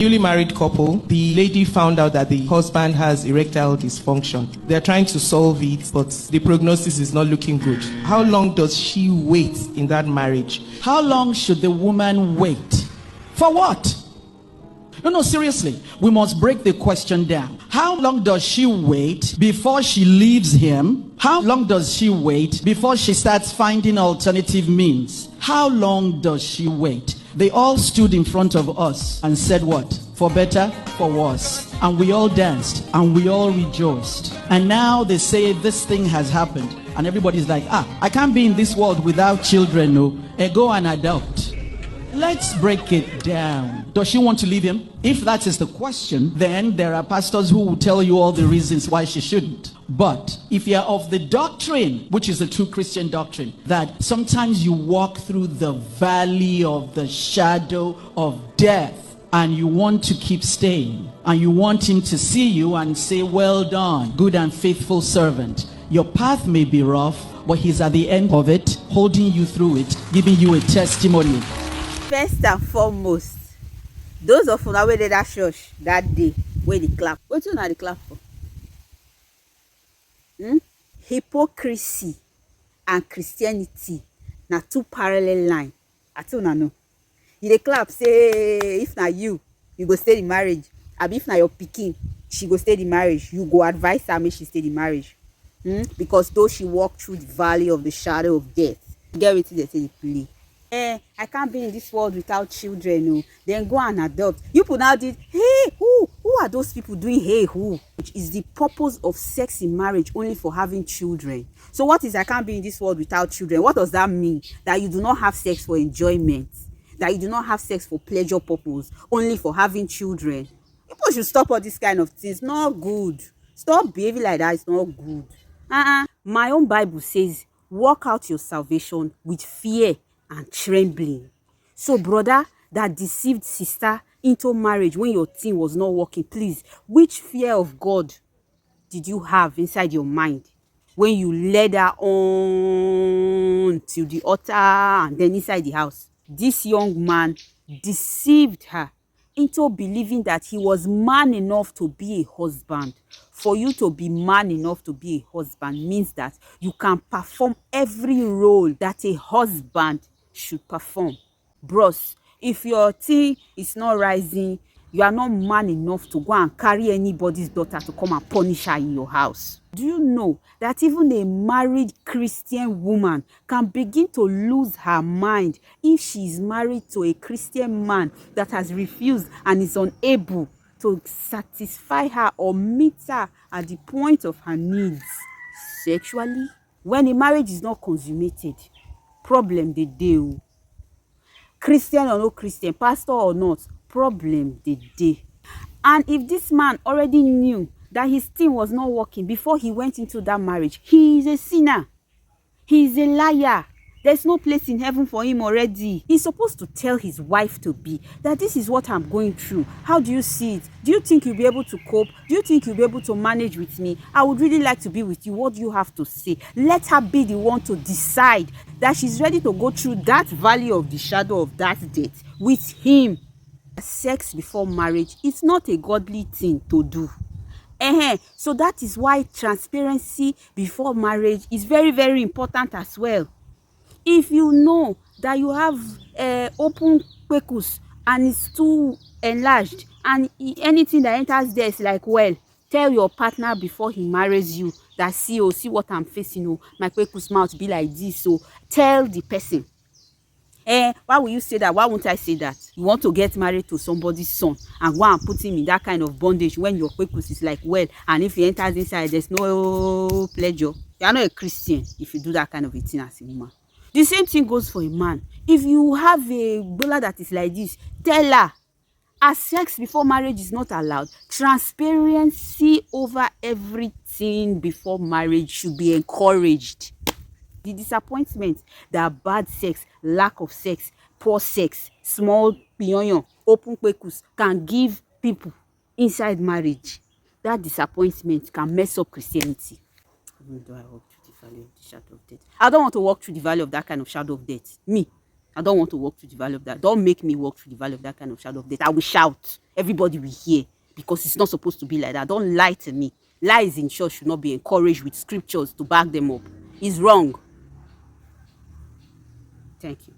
Newly married couple, the lady found out that the husband has erectile dysfunction. They're trying to solve it, but the prognosis is not looking good. How long does she wait in that marriage? How long should the woman wait? For what? No, seriously. We must break the question down. How long does she wait before she leaves him? How long does she wait before she starts finding alternative means? How long does she wait? They all stood in front of us and said what? For better, for worse. And we all danced and we all rejoiced. And now they say this thing has happened. And everybody's like, I can't be in this world without children. No, go and adopt. Let's break it down. Does she want to leave him? If that is the question, then there are pastors who will tell you all the reasons why she shouldn't. But if you're of the doctrine, which is the true Christian doctrine, that sometimes you walk through the valley of the shadow of death and you want to keep staying and you want him to see you and say, well done, good and faithful servant. Your path may be rough, but he's at the end of it, holding you through it, giving you a testimony. First and foremost, those of una wey dey that church that day wey dey clap, wetin una dey clap for? Hypocrisy and Christianity na two parallel lines. Ati una know. You dey clap say if na you go stay the marriage, abi if na your pikin she go stay the marriage, you go advise her make she stay the marriage. Because though she walk through the valley of the shadow of death, get wetin dey say dey play. I can't be in this world without children. No. Then go and adopt. You put out it, hey, who are those people doing hey, who? Which is the purpose of sex in marriage only for having children. So what is I can't be in this world without children? What does that mean? That you do not have sex for enjoyment? That you do not have sex for pleasure purpose, only for having children? People should stop all these kind of things. Not good. Stop behaving like that. It's not good. My own Bible says, work out your salvation with fear and trembling. So brother that deceived sister into marriage when your thing was not working, please, which fear of God did you have inside your mind when you led her on to the altar and then inside the house? This young man deceived her into believing that he was man enough to be a husband. For you to be man enough to be a husband means that you can perform every role that a husband should perform. Bros, if your thing is not rising, you are not man enough to go and carry anybody's daughter to come and punish her in your house. Do you know that even a married Christian woman can begin to lose her mind if she is married to a Christian man that has refused and is unable to satisfy her or meet her at the point of her needs sexually? When a marriage is not consummated, problem dey dey. Christian or no Christian, pastor or not, problem dey. And if this man already knew that his thing was not working before he went into that marriage, he is a sinner. He is a liar. There's no place in heaven for him already. He's supposed to tell his wife to be that this is what I'm going through. How do you see it? Do you think you'll be able to cope? Do you think you'll be able to manage with me? I would really like to be with you. What do you have to say? Let her be the one to decide that she's ready to go through that valley of the shadow of that death with him. Sex before marriage is not a godly thing to do. So that is why transparency before marriage is very, very important as well. If you know that you have open kwekus and it's too enlarged and anything that enters there is like, well, tell your partner before he marries you that see what I'm facing. My kwekus mouth be like this. So tell the person. Why will you say that? Why won't I say that? You want to get married to somebody's son and go and put him in that kind of bondage when your kwekus is like, well, and if he enters inside, there's no pleasure. You are not a Christian if you do that kind of a thing as a woman. The same thing goes for a man. If you have a bola that is like this, tell her, as sex before marriage is not allowed, transparency over everything before marriage should be encouraged. The disappointment that bad sex, lack of sex, poor sex, small piyon, open kwekus can give people inside marriage, that disappointment can mess up Christianity. Even though I walk through the valley of the shadow of death, I don't want to walk through the valley of that kind of shadow of death. Me, I don't want to walk through the valley of that. Don't make me walk through the valley of that kind of shadow of death. I will shout. Everybody will hear, because it's not supposed to be like that. Don't lie to me. Lies in church should not be encouraged with scriptures to back them up. It's wrong. Thank you.